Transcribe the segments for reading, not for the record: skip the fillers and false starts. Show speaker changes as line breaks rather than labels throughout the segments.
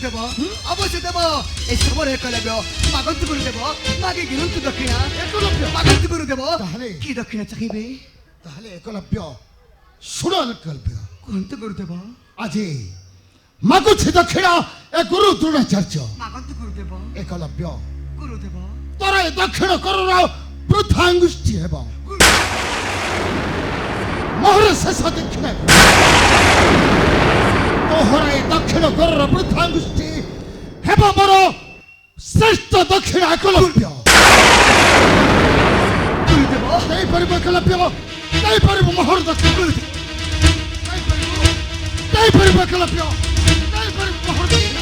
গুরুদেব অবশ্য দেব এই সবর একলব্য মাগন্ত গুরুদেব মাগে গিরন্তু দক্ষিণা
একলব্য
মাগন্ত গুরুদেব
তাহলে
কি দক্ষিণা চাহিবে
তাহলে একলব্য শুণ একলব্য
কোনতে গুরুদেব
আজি মাগুছে দক্ষিণা এ গুরু দ্রোণাচার্য
মাগন্ত গুরুদেব
একলব্য
গুরুদেব
তোরা এ দক্ষিণ করুণ বৃদ্ধাঙ্গুষ্ঠী ହେବ মোহর শেষ দক্ষিণ তোহরা এ দক্ষিণ করুণ বৃদ্ধাঙ্গুষ্ঠী ହେବ ମୋର ଶ୍ରେଷ୍ଠ ଦକ୍ଷିଣ ଏକଲବ୍ୟ
গুরুদেব
ଦେଇପାରିବ ଏକଲବ୍ୟ ଦେଇପାରିବ ମୋହର ଦକ୍ଷିଣ ଦେଇପାରିବ ଏକଲବ୍ୟ ଦେଇପାରିବ ମୋହର ଦକ୍ଷିଣ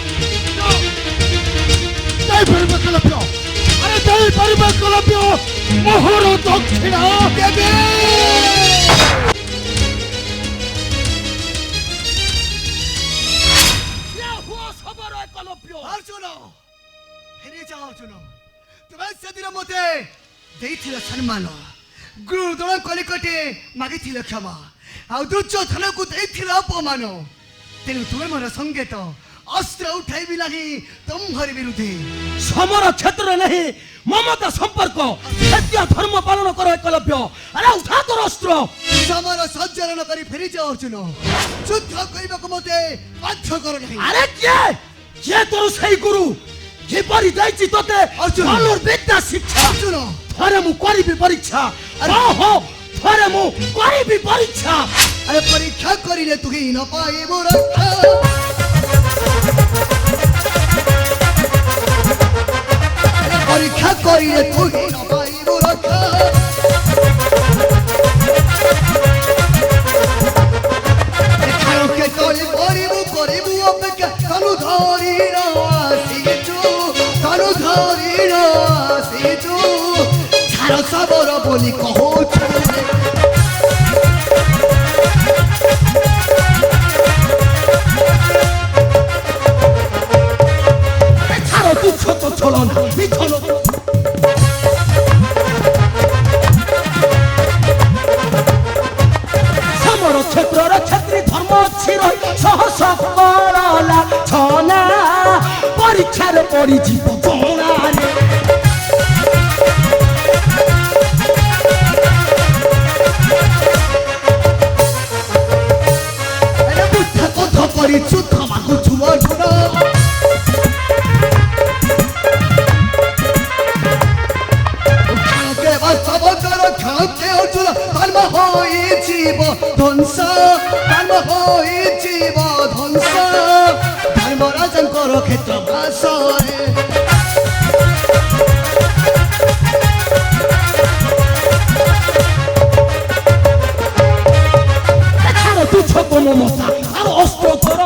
ଦେଇପାରିବ ଏକଲବ୍ୟ ଆରେ ଦେଇପାରିବ ଏକଲବ୍ୟ ମୋହର ଦକ୍ଷିଣ
দেবে অর্জুন ফিরে যাও অর্জুন তুমি সেদিন মতে ଦେଇଥିଲ ସମ୍ମାନ ଗୁରୁ ଦ୍ରୋଣ କଲିକଟେ ମାଗିଥିଲ କ୍ଷମା ଆଉ ଦୁର୍ଯ୍ୟୋଧନକୁ ଦେଇଥିଲ ଅପମାନ ତେଣୁ ତୁମେ ମୋର ସଙ୍କେତ ଅସ୍ତ୍ର ଉଠାଇବି ନାହିଁ ତୁମ୍ଭରି ବିରୁଦ୍ଧେ
সমর ক্ষেত্র নেই মমতা সম্পর্ক সত্য ধর্ম পালন করো একলব্য আরে উঠা তোর অস্ত্র
ସମର ସଜ୍ଜରଣ କରି ଫେରିଯାଅ ଅର୍ଜୁନ ଯୁଦ୍ଧ କରିବାକୁ ମୋତେ ବାଧ୍ୟ କର ନାହିଁ
আরে কে তোর সেই গুরু কিপরি যাইছি তোতে
অর্জুন।
ভালোর বিদ্যা শিক্ষা
ଅର୍ଜୁନ
থরে মু করিবি পরীক্ষা হো থরে মু করিবি পরীক্ষা
আরে পরীক্ষা করিলে তুই ন পাইব রক্ষা আরে পরীক্ষা করিলে তুই ন পাইব রক্ষা খালকে তলে করিবু অপেক্ষা কালু ধরি না আসিছু কালু ধরি না আসিছু ছাড় সবর বলি কহুছু
ছাড়ো তুচ্ছ তো ছলন মিথল সমর ক্ষেত্রর ক্ষেত্রী ধর্ম ছিল সহস করলা ছনা পরীক্ষার পরিচিত জনারে
আরে বুদ্ধা কত করি যুদ্ধ মাগুছু অর্জুন খালকে বাস্তব কর খালকে অর্জুন ধর্ম হয়েছিব ধ্বংস ধর্ম হয়েছিব ধ্বংস ধর্মরাজঙ্কর ক্ষেত্র বাসরে
ছাড়ো তুচ্ছ কোনো মতা আর অস্ত্র ধর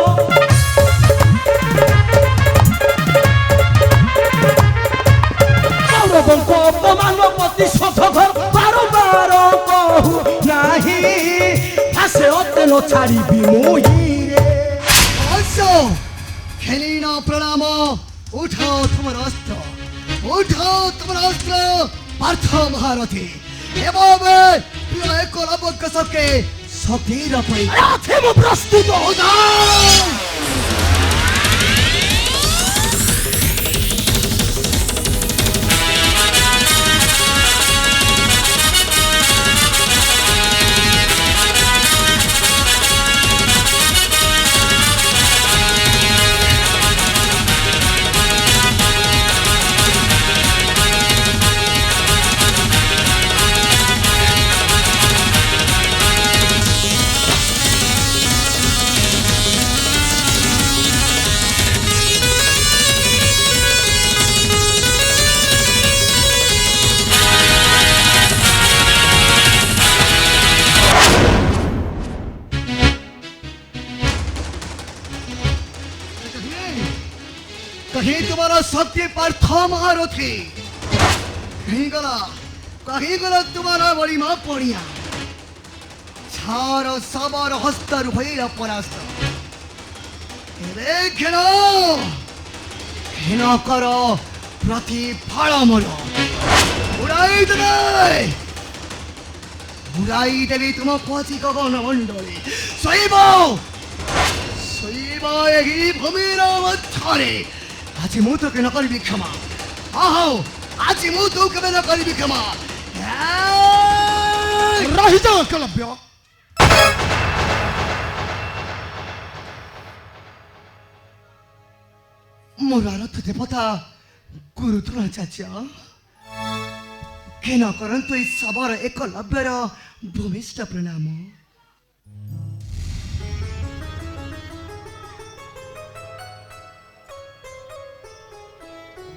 কৌরবঙ্ক অপমান প্রতিশোধ ঘর বারবার কহু নাহি ফাঁসে অতেন ছাড়িবি মহিরে
অবশ্য খেলি না প্রণাম উঠাও তোমার অস্ত্র উঠাও তোমার অস্ত্র পার্থ মহারথী এবং প্রিয় একলব্য সবকে শক্তির পরীক্ষা
আছে মো প্রস্তুত
कहीं तुम्हारा सत्य पार्थ महारथी कहीं गला तुम्हारा बड़ी मां पड़िया छार सबर हस्तर भैर परास्त खेल हेन कर प्रतिफल मोर उड़ाई देवी तुम पथि गगन मंडली शैव ଶୋଇବ ଏହି ଭୂମିର ମଧ୍ୟରେ ଆଜି ମୁଁ ତ ନ କରିବି କ୍ଷମା ହଉ ଆଜି ମୁଁ ତୁ କେବେ ନ କରିବି କ୍ଷମା
ରହିଯାଅ ଏକଲବ୍ୟ।
ମୋର ଆରାଧ୍ୟ ଦେବତା ଗୁରୁ ଦ୍ରୋଣାଚାର୍ଯ୍ୟ କ୍ଷମା କରନ୍ତୁ ଏହି ଶବର ଏକଲବ୍ୟର ଭୂମିଷ୍ଠ ପ୍ରଣାମ।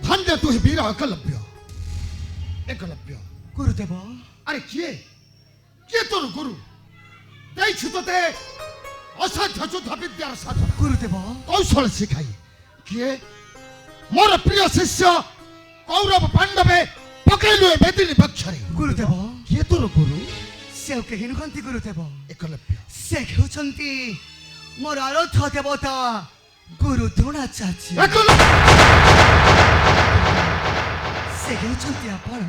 ଧନ୍ୟ ତୁ ହିଁ ବୀର ଏକଲବ୍ୟ। ଏକଲବ୍ୟ
ଗୁରୁଦେବ
ଆରେ କିଏ କିଏ ତୋର ଗୁରୁ ଦେଇଛୁ ତତେ ଅସାଧ୍ୟ ଯୁଦ୍ଧ ବିଦ୍ୟାର ସାଧନା
ଗୁରୁଦେବ
କୌଶଳ ଶିଖାଇ କିଏ ମୋର ପ୍ରିୟ ଶିଷ୍ୟ କୌରବ ପାଣ୍ଡବେ ପକେଇଲୁ ଏ ବେଦିନୀ ବକ୍ଷରେ
ଗୁରୁଦେବ
କିଏ ତୋର ଗୁରୁ
ସେ ଆଉ କେହି ନୁହନ୍ତି ଗୁରୁଦେବ
ଏକଲବ୍ୟ।
ସେ ହେଉଛନ୍ତି ମୋର ଆରାଧ୍ୟ ଦେବତା ଗୁରୁ ଦ୍ରୋଣାଚାର୍ଯ୍ୟ
ଏକଲବ୍ୟ
ସେ ହେଉଛନ୍ତି ଆପଣ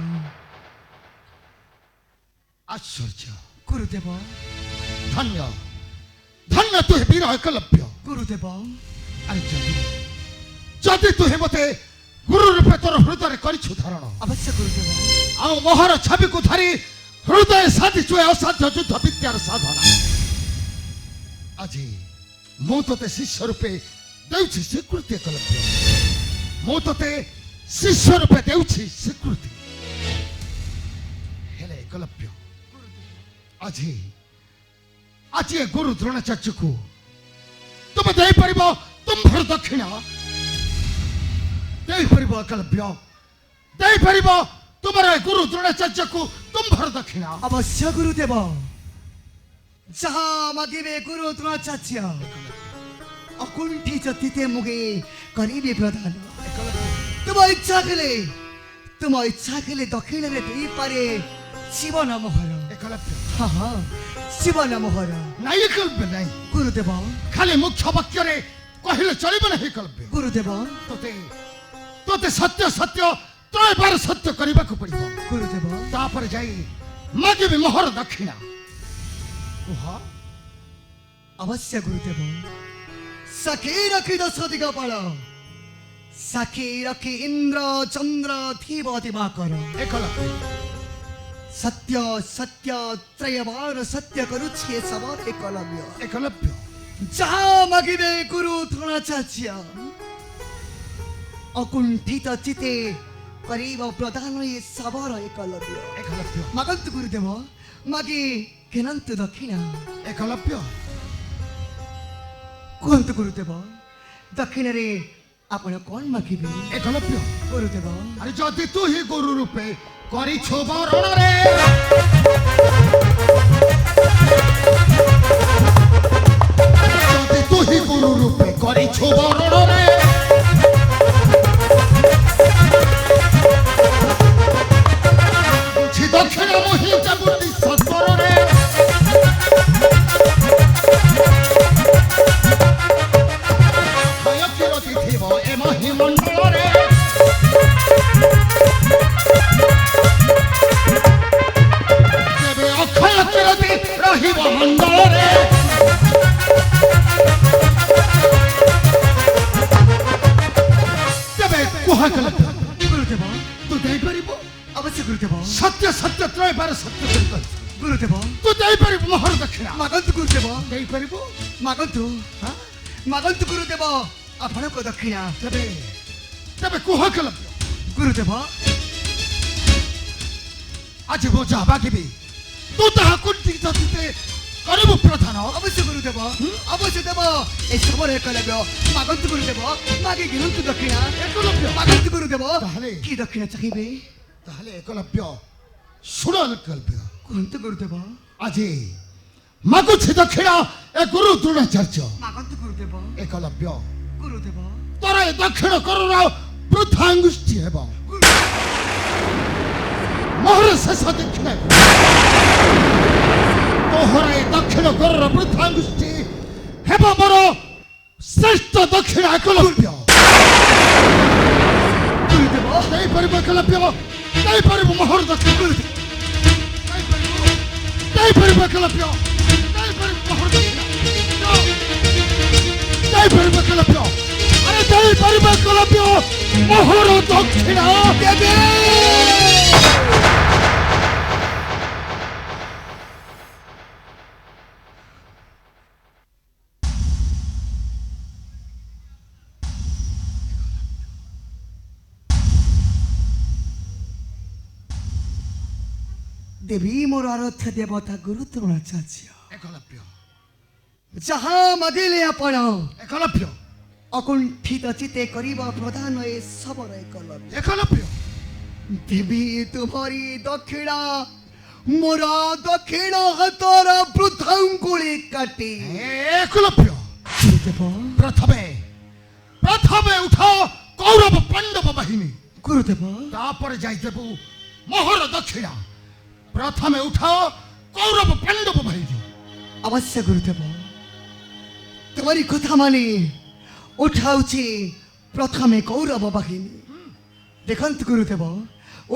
ଆଶ୍ଚର୍ଯ୍ୟ
ଗୁରୁଦେବ
ଧନ୍ୟ ଧନ୍ୟ ତୁ ହିଁ ବୀର ଏକଲବ୍ୟ।
ଗୁରୁଦେବ
ଆରେ ଯଦି ତୁ ହିଁ ମତେ ଗୁରୁ ରୂପେ ତୋର ହୃଦୟରେ କରିଛୁ ଧାରଣ
ଅବଶ୍ୟ ଗୁରୁଦେବ
ଆଉ ମୋହର ଛବିକୁ ଧରି ହୃଦୟ ସାଧିଛୁ ଏ ଅସାଧ୍ୟ ଯୁଦ୍ଧ ବିଦ୍ୟାର ସାଧନା ଆଜି ମୁଁ ତୋତେ ଶିଷ୍ୟ ରୂପେ ଦେଉଛି ସ୍ୱୀକୃତି ଏକଲବ୍ୟ। ମୁଁ ତୋତେ ଶିଷ୍ୟ ରୂପେ ଦେଉଛି ସ୍ୱୀକୃତି ହେଲେ ଏକଲବ୍ୟ ଆଜି ଆଜି ଏ ଗୁରୁ ଦ୍ରୋଣାଚାର୍ଯ୍ୟକୁ ତୁମେ ଦେଇପାରିବ ତୁମ୍ଭର ଦକ୍ଷିଣ ଦେଇପାରିବ ଏକଲବ୍ୟ ଦେଇପାରିବ ତୁମର ଏ ଗୁରୁ ଦ୍ରୋଣାଚାର୍ଯ୍ୟକୁ ତୁମ୍ଭର ଦକ୍ଷିଣ
ଅବଶ୍ୟ ଗୁରୁଦେବ ଯାହା ମାଗିବେ ଗୁରୁ ଦ୍ରୋଣାଚାର୍ଯ୍ୟ ଅକୁଣ୍ଠିତ ତିତେ ମୁଗେ କରିବେ ପ୍ରଦାନ ତୁମ ଇଚ୍ଛା କଲେ ଦକ୍ଷିଣରେ ଦେଇପାରେ ଜୀବନ ମୋହର
ଏକଲବ୍ୟ
ହଁ ଜୀବନ ମୋହର
ନାଇଁ ଏକଲବ୍ୟ ନାଇଁ
ଗୁରୁଦେବ
ଖାଲି ମୁଖ୍ୟ ବାକ୍ୟରେ କହିଲେ ଚଳିବ ନାହିଁ ଏକଲବ୍ୟ
ଗୁରୁଦେବ
ତୋତେ ତୋତେ ସତ୍ୟ ସତ୍ୟ ତ୍ରୟବାର ସତ୍ୟ କରିବାକୁ ପଡ଼ିବ
ଗୁରୁଦେବ
ତାପରେ ଯାଇ ମାଗିବି ମୋହର ଦକ୍ଷିଣ କୁହ
ଅବଶ୍ୟ ଗୁରୁଦେବ ସାକ୍ଷୀ ରଖି ଦଶ ଦିଗପାଳ ସାକ୍ଷୀ ରଖି ଇନ୍ଦ୍ର ଚନ୍ଦ୍ର ଥିବ ଦିବାକର
ଏକଲବ୍ୟ
ସତ୍ୟ ସତ୍ୟ ତ୍ରୟବାର ସତ୍ୟ କରୁଛି ଏ ଶବର ଏକଲବ୍ୟ
ଏକଲବ୍ୟ
ଯାହା ମାଗିବେ ଗୁରୁ ଦ୍ରୋଣାଚାର୍ଯ୍ୟ ଅକୁଣ୍ଠିତ ଚିତେ କରିବ ପ୍ରଦାନ ଏ ଶବର ଏକଲବ୍ୟ
ଏକଲବ୍ୟ
ମାଗନ୍ତୁ ଗୁରୁଦେବ ମାଗି ଘେନନ୍ତୁ ଦକ୍ଷିଣ
ଏକଲବ୍ୟ
କୁହନ୍ତୁ ଗୁରୁଦେବ ଦକ୍ଷିଣରେ ଆପଣ କଣ ମାଗିବେ
ଏକଲବ୍ୟ
ଗୁରୁଦେବ
ଆରେ ଯଦି ତୁ ହିଁ ଗୁରୁ ରୂପେ କରିଛୁ ବରଣରେ ଯଦି ତୁ ହିଁ ଗୁରୁ ରୂପେ କରିଛୁ ବରଣରେ ବୁଝି ଦକ୍ଷିଣ ମୁହିଁ ଯାବୁଟି ସତ୍ବରରେ ଭୟ କିରତି ଥିବ ଏ ମହିମଣ୍ଡଳରେ ତେବେ ଅକ୍ଷୟ କିରତି ରହିବ ମଣ୍ଡଳରେ ତେବେ କୁହ ଏକଲବ୍ୟ
ଗୁରୁଦେବ
ତୁ ଦେଇପାରିବୁ
ଅବଶ୍ୟ ଗୁରୁଦେବ
ସତ୍ୟ ସତ୍ୟ ତ୍ରୟବାର ସତ୍ୟ କରି କହିଛୁ
ଗୁରୁଦେବ
ତୁ ଦେଇପାରିବୁ ମୋହର ଦକ୍ଷିଣ
ମାଗନ୍ତୁ ଗୁରୁଦେବ
ଦେଇପାରିବୁ
ମାଗନ୍ତୁ
ହଁ?
ମାଗନ୍ତୁ ଗୁରୁଦେବ ଆପଣଙ୍କ ଦକ୍ଷିଣ
ତେବେ ତେବେ କୁହ ଏକଲବ୍ୟ
ଗୁରୁଦେବ
ଆଜି ମୁଁ ଯାହା ମାଗିବି ତୁ ତାହା କୁଣ୍ଠିତ ଚିତ୍ତେ କରିବୁ ପ୍ରଧାନ
ଅବଶ୍ୟ ଗୁରୁଦେବ ଅବଶ୍ୟ ଦେବ ଏ ଶବର ଏକଲବ୍ୟ ମାଗନ୍ତୁ ଗୁରୁଦେବ ମାଗି ଘିନନ୍ତୁ ଦକ୍ଷିଣ
ଏକଲବ୍ୟ
ମାଗନ୍ତୁ ଗୁରୁଦେବ
ତାହେଲେ-
କି ଦକ୍ଷିଣ ଚାହିଁବେ
ତାହେଲେ ଏକଲବ୍ୟ ଶୁଣ ଏକଲବ୍ୟ
କୁହନ୍ତୁ ଗୁରୁଦେବ
ଆଜି ମାଗୁଛି ଦକ୍ଷିଣ ଏ ଗୁରୁ ଦ୍ରୋଣାଚାର୍ଯ୍ୟ
ମାଗନ୍ତୁ ଗୁରୁଦେବ
ଏକଲବ୍ୟ
ଗୁରୁଦେବ
ତୋର ଏ ଦକ୍ଷିଣ କରର ବୃଥା ଆଙ୍ଗୁଷ୍ଠି ହେବ ମୋହର ଶେଷ ଦକ୍ଷିଣ ତୋହର ଏ ଦକ୍ଷିଣ କରର ବୃଥା ଆଙ୍ଗୁଷ୍ଠି ହେବ ମୋର ଶ୍ରେଷ୍ଠ ଦକ୍ଷିଣ ଏକଲବ୍ୟ
ଗୁରୁଦେବ
ଦେଇପାରିବ ଏକଲବ୍ୟ ଦେଇପାରିବ ମୋହର ଦକ୍ଷିଣ ଦେଇପାରିବ ଏକଲବ୍ୟ ଦେଇପାରିବ ମୋହର ଦକ୍ଷିଣ ଦେଇପାରିବ ଏକଲବ୍ୟ ଆରେ ଦେଇପାରିବ ଏକଲବ୍ୟ ମୋହର ଦକ୍ଷିଣା
ଦେବି। देवी मोर आराध्य देवता गुरु द्रोणाचार्य
ଏକଲବ୍ୟ
जहाँ मगिले आपण
ଏକଲବ୍ୟ
अकुंठित चिते करिब प्रदान ए सबर एकलव्य।
ଏକଲବ୍ୟ
देवी तुम्हारी दक्षिणा मोर दक्षिण हातर वृद्धांगुली काटी
ଏକଲବ୍ୟ
गुरुदेव
ପ୍ରଥମେ ପ୍ରଥମେ ଉଠ କୌରବ ପାଣ୍ଡବ ବାହିନୀ
गुरुदेव
ତାପରେ ଯାଇଦେବୁ ମୋହର ଦକ୍ଷିଣା ପ୍ରଥମେ ଉଠ କୌରବ ପାଣ୍ଡବ ବାହିନୀ
अवश्य गुरुदेव तुम्हारी कथा मानी उठाउची प्रथमे कौरव बाहिनी देखंत गुरुदेव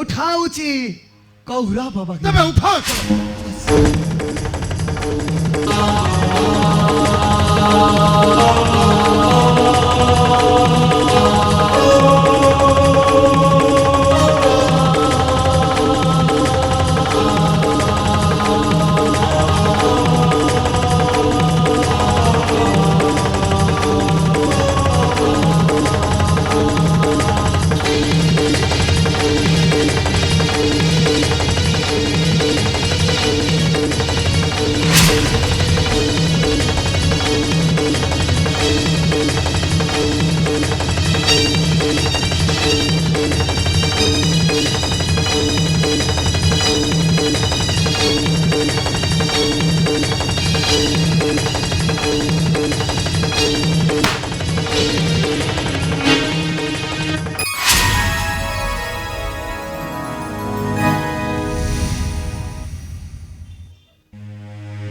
उठाउची कौरव बाहिनी
ତେବେ ଉଠ ଏକଲବ୍ୟ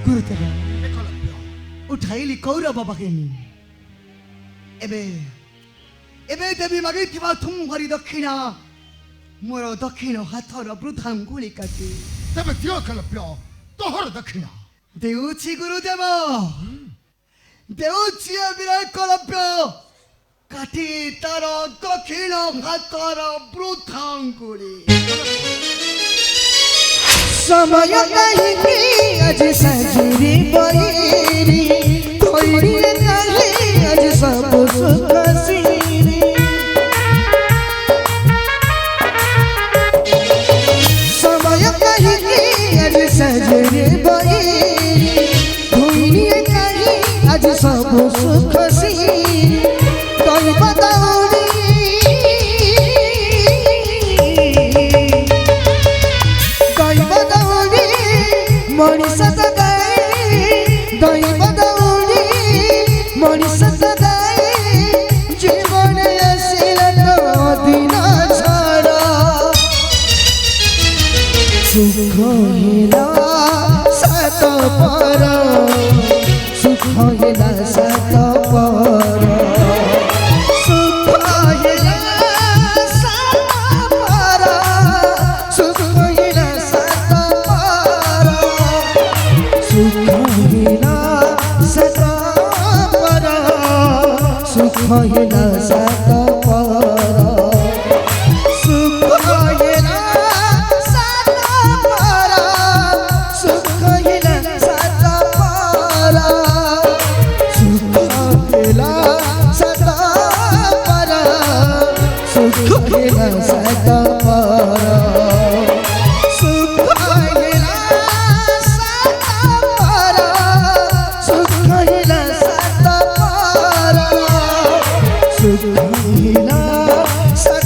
गुरुदेव
ଏକଲବ୍ୟ
उठाइली कौरव बाहिनी एबे एबे देवी मागिथिबा तुम्हारी दक्षिणा मोर दक्षिण हाथर वृद्धांगुली काटी
ତେବେ ଦିଅ ଏକଲବ୍ୟ ତୋହର ଦକ୍ଷିଣା
देउची गुरुदेव देउची विराट कलव्य काटी तार दक्षिण हातर वृद्धांगुली
समय कहीं आज सजरी बहिरी थोड़ी कहीं आज सब सुख सीरी समय कहीं आज सजरी बहिरी थोड़ी कहीं आज सब सुख सीरी कोई बताऊनी मनीष दही बदौड़ी मनीष जीवन आसिल दिन छाड़ सुख हिला सात पर सुख हिला सात पर सुख हिला सात पर सुख हिला सात पर सुख हिला सात पर सुख हिला सात पर सुख हिला सात पर सुख हिला सात पर सुख हिला सात पर सुख हिला सात पर सुख हिला सात पर सुख हिला सात पर सुख हिला सात पर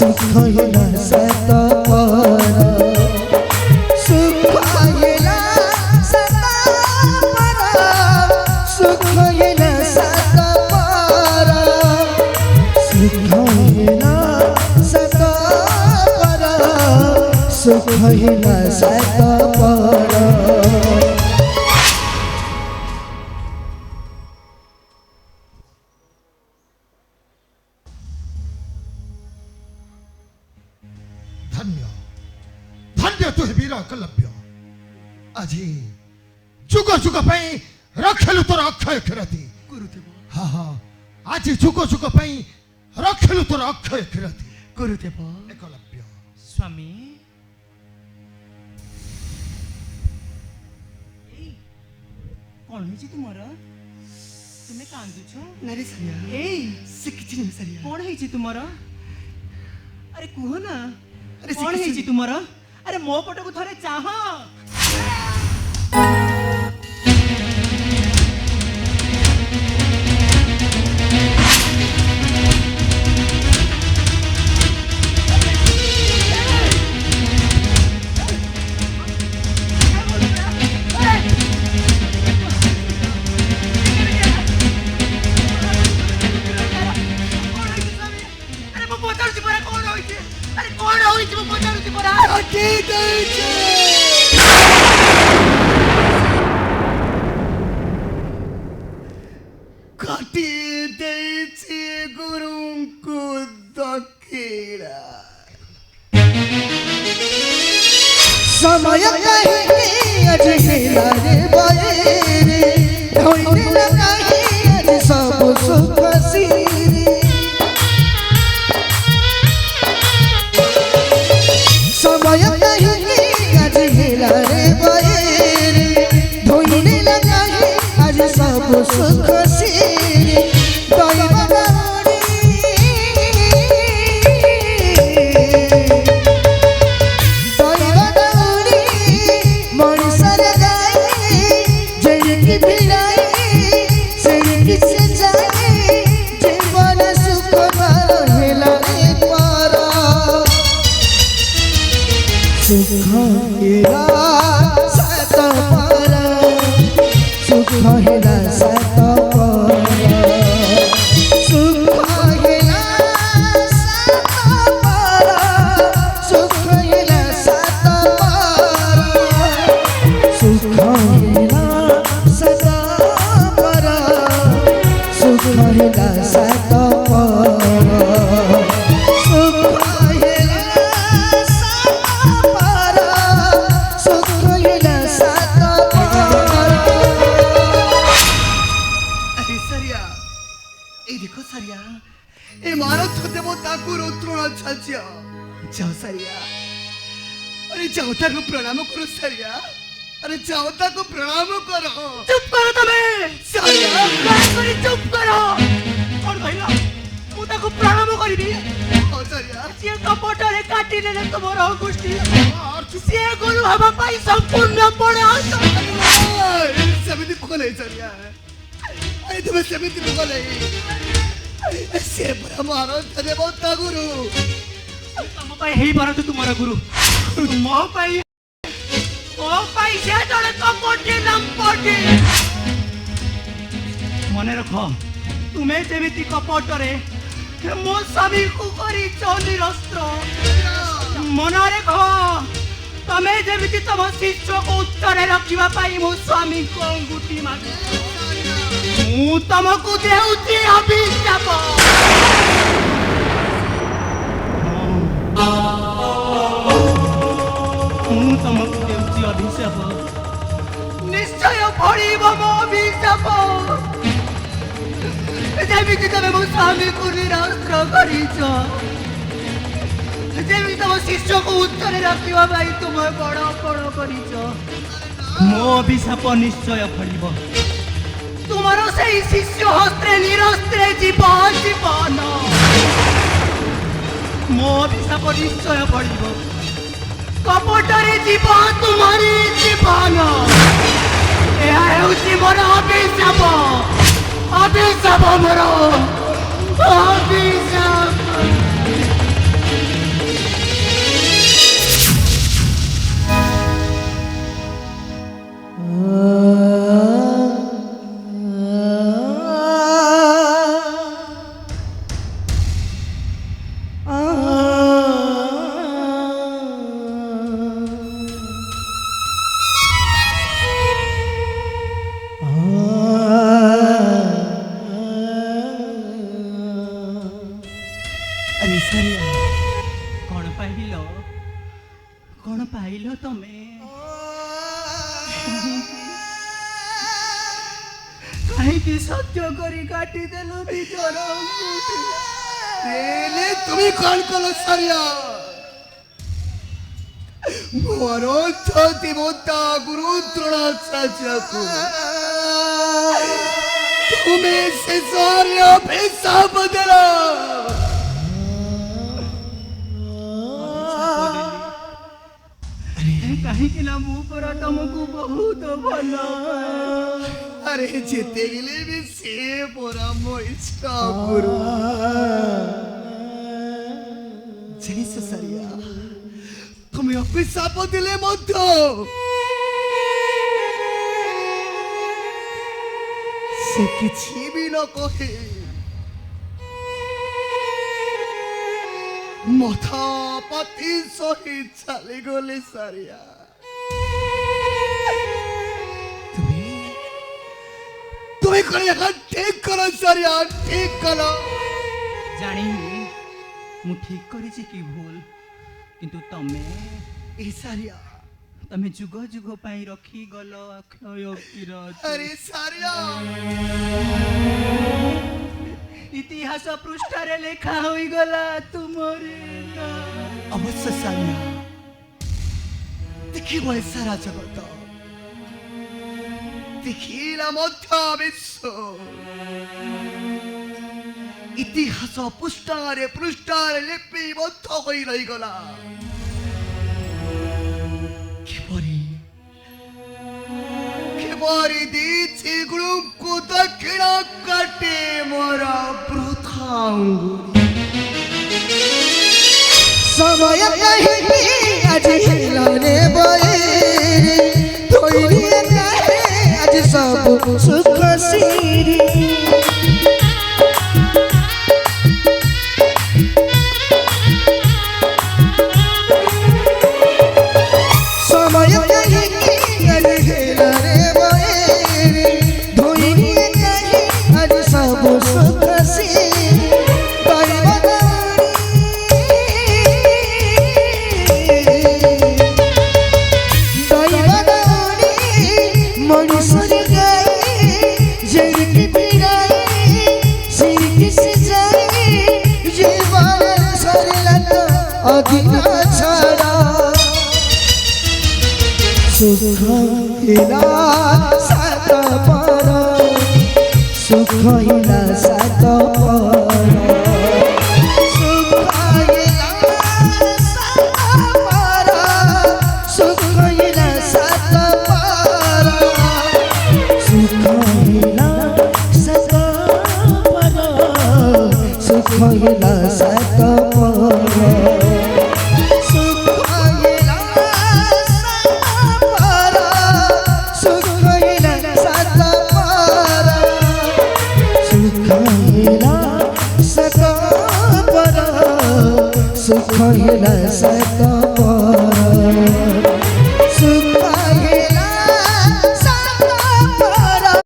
सुख हिला सात पर सुख हिला सात पर सुख हिला सात पर सुख हिला सात पर सुख हिला सात पर
ଧନ୍ୟ ଧନ୍ୟ ତୁ ବୀର ଏକଲବ୍ୟ ଆଜି ଯୁଗ ଯୁଗ ପାଇଁ ରଖିଲୁ ତୋର ଅକ୍ଷୟ କ୍ଷୀରତି।
ଗୁରୁଦେବ
ହଁ ହଁ ଆଜି ଯୁଗ ଯୁଗ ପାଇଁ ରଖିଲୁ ତୋର ଅକ୍ଷୟ କ୍ଷୀରତି।
ଗୁରୁଦେବ
ଏକଲବ୍ୟ
ସ୍ୱାମୀ କଣ ହେଇଛି ତୁମର? ତୁମେ କାନ୍ଦୁଛ?
ନାରୀ ସାରିଆ
ଏଇ
ସେ କିଛି ନୁହେଁ ସାରିଆ।
କଣ ହେଇଛି ତୁମର? ଆରେ କୁହ ନା
ଆରେ ସେ
କଣ
କିଛି
ହେଇଛି ତୁମର? ଆରେ ମୋ ପଟକୁ ଥରେ ଚାହ।
କାଟି ଦେଇଛି କାଟି ଦେଇଛି ଗୁରୁଙ୍କୁ ଦକ୍ଷିଣା।
समय कहीं अज हिला रे बयरे ढोइला कहीं अज सब सुख सीरे समय कहीं अज हिला रे बयरे ढोइला कहीं अज सब सुख सीरे दैव सुख हेला सत पर सुख हेला सत पर सुख हेला सत पर सुख हेला सत पर सुख हेला सत पर सुख हेला सत पर सुख हेला सत पर
अरे सारिया এই দেখো সারিয়া এই মানব দেবতা গুরু তৃণ ছাড়ছিয়া যাও সারিয়া अरे जाओ ताको प्रणाम करो सारिया अरे जाओ ताको प्रणाम करो।
চুপ করো তুমি।
सारिया
দয়াকরি চুপ করো। কোন ভাইলা ମୁଁ ତାକୁ ପ୍ରଣାମ କରିବି?
ओ सारिया
ସିଏ କପଟରେ କାଟି ନେଲେ ତୁମର ଗୋଷ୍ଠୀ। ସିଏ ଗୁରୁ ହେବା ପାଇଁ ସମ୍ପୂର୍ଣ୍ଣ ପଣ
समिति को नहीं सारिया अरे तुम्हें समिति को नहीं से ब्रह्मारो देवता गुरु
ତମ ପାଇଁ ହେଇପାରନ୍ତୁ ତୁମର ଗୁରୁ। ମୋ ପାଇଁ ସେ ଜଣେ କପଟି ଲମ୍ପଟି। ମନେ ରଖ ତୁମେ ଯେମିତି କପଟରେ ମୋ ସ୍ୱାମୀକୁ କରିଛ ନିରସ୍ତ୍ର, ମନେ ରଖ ତମେ ଯେମିତି ତମ ଶିଷ୍ୟକୁ ଉଚ୍ଚରେ ରଖିବା ପାଇଁ ମୋ ସ୍ୱାମୀକୁ ଅଙ୍ଗୁଠି ମାଗିଛ। ମୁଁ ତମକୁ ଦେଉଛି ଅଭିଶାପ। ମୁଁ ତମକୁ ଦେଉଛି ଅଭିଶାପ। ନିଶ୍ଚୟ ଫଳିବ ମୋ ଅଭିଶାପ। ଯେମିତି ତମେ ମୋ ସ୍ୱାମୀକୁ ନିରସ୍ତ୍ର କରିଛ, ଯେମିତି ତମ ଶିଷ୍ୟକୁ ଉଚ୍ଚରେ ରଖିବା ପାଇଁ ତୁମେ ବଡ଼ ବଡ଼ କରିଛ, ମୋ ଅଭିଶାପ ନିଶ୍ଚୟ ଫଳିବ। ତୁମର ସେଇ ଶିଷ୍ୟ ହସ୍ତେ ନିରସ୍ତ୍ରେ ଯିବ ଜୀବନ। ମୋ ଅଭିଶାପ ନିଶ୍ଚୟ ଫଳିବ। କପଟରେ ଯିବ ତୁମରି ଜୀବନ। ଏହା ହେଉଛି ମୋର ଅଭିଶାପ। ଅଭିଶାପ ମୋର ଅଭିଶାପ। अरे सारिया कौन पाइल तमे কি সহ্য করি কাটি দেল নিজর অঙ্গুঠি
এলে তুমি কল কলো সারিয়া মোর দেবতা গুরু দ্রোণাচার্যକୁ তুমি ସେ ସାରିଆ ପଇସା ବଦଳ
କାହିଁକି ନା ମୁଁ ପରା ତମକୁ ବହୁତ ଭଲ
ଆରେ ଯେତେ ଗଲେ ବି ସେ ପରା ମୋ ଇଷ୍ଟ ଗୁରୁ ଜାଣିଛ ସାରିଆ তুমি অভিশাপ দিলে মধ্য সে কিছু বি ন কহে মাথা পাতি সহি চালি গলে সারিয়া তুমি তুমি করে এখন ঠিক করো সারিয়া ঠিক করো
জানিনি ମୁଁ ଠିକ କରିଛି କି ଭୁଲ କିନ୍ତୁ ତମେ ଯୁଗ ଯୁଗ ପାଇଁ ରଖିଗଲ ଅକ୍ଷୟ
আরে সারিয়া
ଇତିହାସ ପୃଷ୍ଠାରେ ଲେଖା ହୋଇଗଲା ତୁମରି ନାଁ।
অবশ্য সারিয়া দেখিব এ সারা জগত দেখিলা মধ্য বিশ্ব ইতিহাস পৃষ্ঠারে লিপিবদ্ধ হয়ে রইগলা কিপরি দিছি গুরুଙ୍କୁ দক্ষিণ কাটে মোর বৃথা অঙ্গুলি
সময় কাহিনী আজি হিলনে বয়ে ধৈর্য কাহে আজি সব সুখ সিরি সময় কাহিনী আজি হিলনে বয়ে ধৈর্য কাহে আজি সব সুখ সিরি সুখ হিলা সাত পর সুখ হিলা সাত পর সুখ হিলা সাত পর সুখ হিলা সাত পর সুখ হিলা সাত পর সুখ হিলা সাত পর সুখ হিলা সত পর